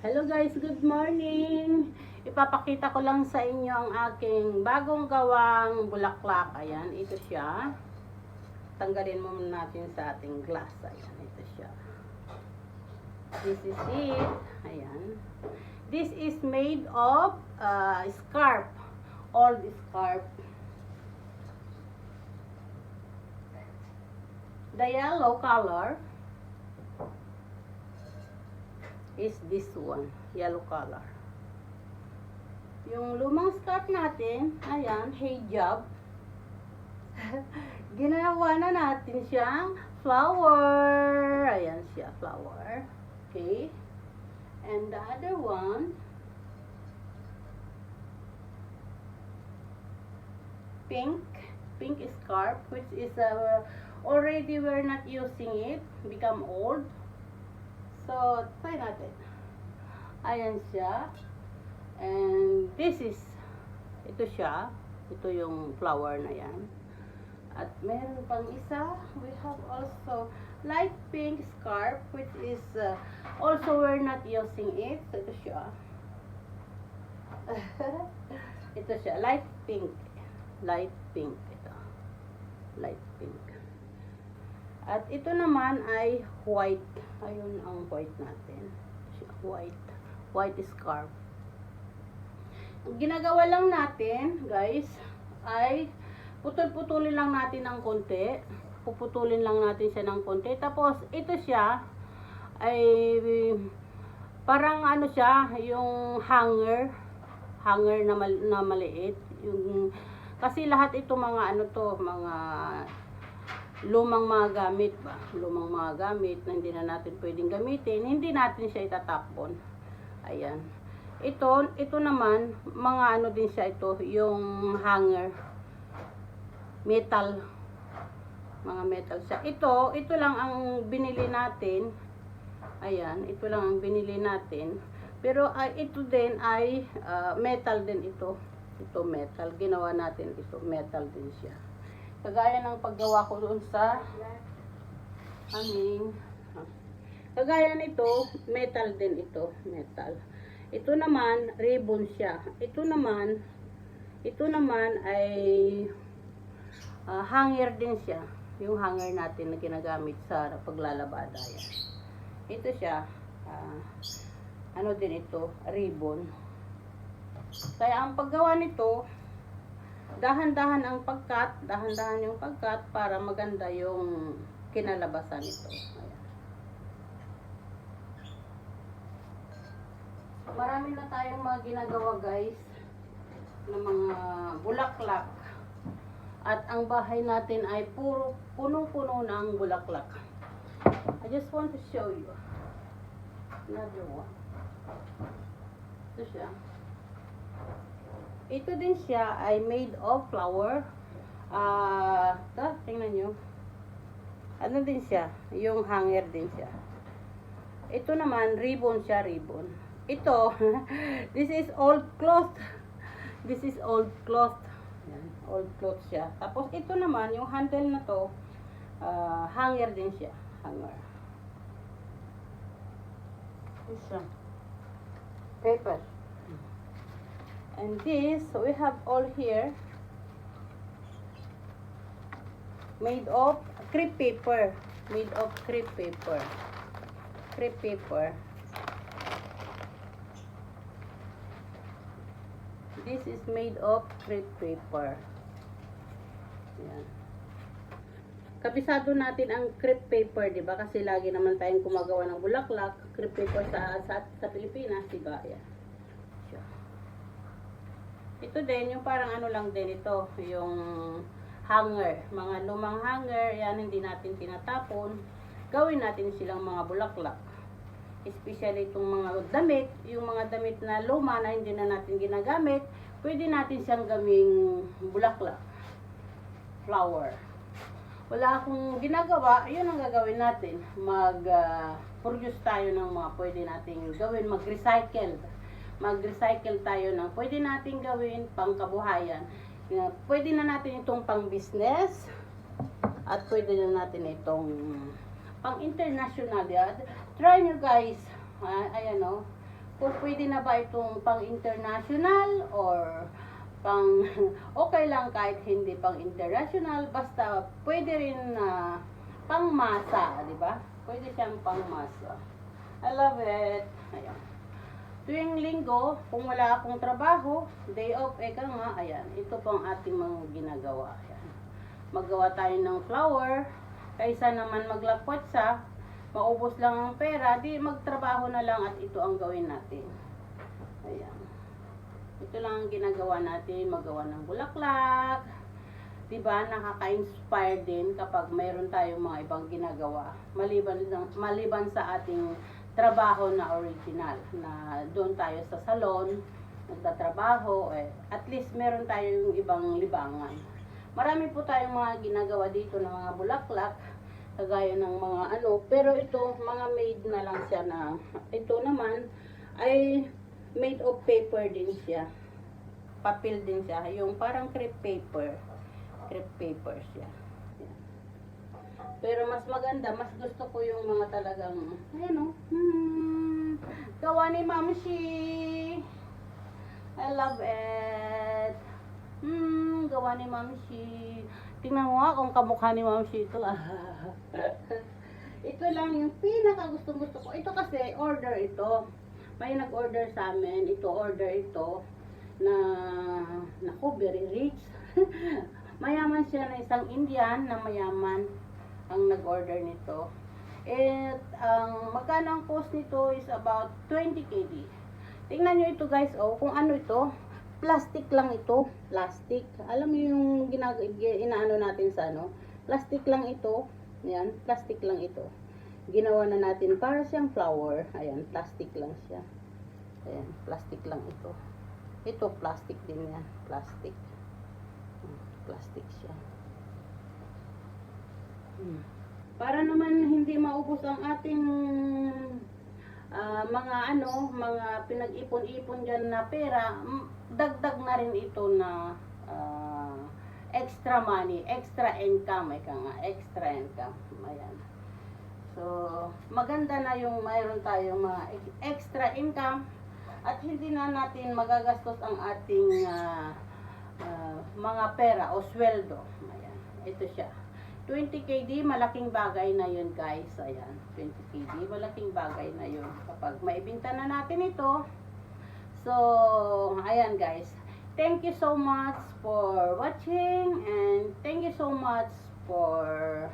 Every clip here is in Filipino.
Hello guys, good morning! Ipapakita ko lang sa inyo ang aking bagong gawang bulaklak. Ayan, ito siya. Tanggalin muna natin sa ating glass. Ayan, ito siya. This is it. Ayan. This is made of scarf. Old scarf. The yellow color is this one, yellow color. Yung lumang scarf natin, ayan, hijab. Ginawa na natin siyang flower. Ayan siya, flower. Okay. And the other one, pink scarf, which is already we're not using it, become old. So, try natin. Ayan siya. And this is, ito siya. Ito yung flower na yan. At meron pang isa. We have also light pink scarf, which is also we're not using it. So, ito siya. Ito siya. Light pink. Light pink. Ito. Light pink. At ito naman ay white. Ayun ang white natin. White. White scarf. Ang ginagawa lang natin, guys, ay putol-putulin lang natin ng konti. Puputulin lang natin siya ng konti. Tapos, ito siya ay parang ano siya, yung hanger. Hanger na maliit. Yung, kasi lahat ito mga ano to, mga lumang mga gamit ba? Lumang mga gamit na hindi na natin pwedeng gamitin, hindi natin siya itatapon. Ayan. Ito naman, mga ano din siya ito, yung hanger. Metal. Mga metal siya. Ito lang ang binili natin. Ayan, ito lang ang binili natin. Pero ito din ay metal din ito. Ito metal. Ginawa natin ito. Metal din siya. Kagaya ng paggawa ko doon sa aming kagaya nito, metal din ito, metal. Ito naman, ribbon siya. Ito naman ay hanger din siya. Yung hanger natin na ginagamit sa paglalabada. Yan. Ito siya, ano din ito, ribbon. Kaya ang paggawa nito, dahan-dahan ang pagkat, dahan-dahan yung pagkat para maganda yung kinalabasan nito. Ayan. Marami na tayong mga ginagawa guys ng mga bulaklak. At ang bahay natin ay puro puno-puno ng bulaklak. I just want to show you another one. Ito siya. Ito din siya ay made of flower. Tingnan nyo. Ano din siya? Yung hanger din siya. Ito naman, ribbon siya, ribbon. Ito, this is old cloth. This is old cloth. Yan, old cloth siya. Tapos ito naman, yung handle na to, hanger din siya. Hanger. Ito siya. Paper. And this, we have all here made of crepe paper. Made of crepe paper. Crepe paper. This is made of crepe paper. Yan. Kabisado natin ang crepe paper, di ba? Kasi lagi naman tayong gumagawa ng bulaklak. Crepe paper sa Pilipinas, di ba? Yan. Ito din, yung parang ano lang din ito, yung hanger. Mga lumang hanger, yan hindi natin tinatapon. Gawin natin silang mga bulaklak. Especially itong mga damit, yung mga damit na luma na hindi na natin ginagamit, pwede natin siyang gawing bulaklak. Flower. Wala akong ginagawa, yun ang gagawin natin. Mag-produce tayo ng mga pwede nating gawin, mag-recycle. Mag-recycle tayo ng pwede nating gawin pang kabuhayan. Pwede na natin itong pang business at pwede na natin itong pang international. Try nyo guys. Ayan o. kung pwede na ba itong pang-international or pang okay lang kahit hindi pang-international, basta pwede rin na pang-masa, di ba? Pwede siyang pang-masa. I love it. Ayan. Tuwing linggo, kung wala akong trabaho, day off, eka nga, ayan, ito po ang ating mga ginagawa. Ayan. Maggawa tayo ng flower, kaysa naman maglakwat sa, maubos lang ang pera, di magtrabaho na lang at ito ang gawin natin. Ayan. Ito lang ang ginagawa natin, maggawa ng bulaklak. Diba, nakaka-inspire din kapag mayroon tayong mga ibang ginagawa. Maliban sa ating trabaho na original, na doon tayo sa salon, nagtatrabaho, at least meron tayong ibang libangan. Marami po tayong mga ginagawa dito ng mga bulaklak, kagaya ng mga pero ito, mga made na lang siya na, ito naman, ay made of paper din siya. Papel din siya, yung parang crepe paper. Crepe paper siya. Yan. Pero mas maganda, mas gusto ko yung mga talagang, ayan gawa ni Mamshi. I love it. Gawa ni Mamshi. Tingnan mo nga kung kamukha ni Mamshi ito. Ito lang yung pinaka gusto ko. Ito kasi, order ito. May nag-order sa amin. Ito, order ito. Naku, very rich. Mayaman siya na isang Indian na mayaman ang nag-order nito. At magkano ang cost nito is about 20 KD. Tingnan nyo ito guys, kung ano ito. Plastic lang ito. Plastic. Alam mo yung inaano natin sa plastic lang ito. Ayan, plastic lang ito. Ginawa na natin para siyang flower. Ayan, plastic lang siya. Ayan, plastic lang ito. Ito, plastic din yan. Plastic. Plastic siya. Para naman hindi maubos ang ating mga pinag-ipon-ipon dyan na pera, dagdag na rin ito na extra money, extra income, extra income. Ayan. So, maganda na yung mayroon tayong mga extra income at hindi na natin magagastos ang ating mga pera o sweldo. Ayan. Ito siya. 20 KD, malaking bagay na yun guys. Ayan. 20 KD, malaking bagay na yun. Kapag maibinta na natin ito. So, ayan guys. Thank you so much for watching. And thank you so much for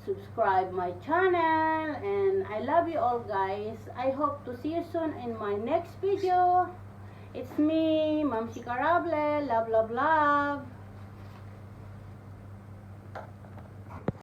subscribe my channel. And I love you all guys. I hope to see you soon in my next video. It's me, Mamshi Carable. Love, love, love.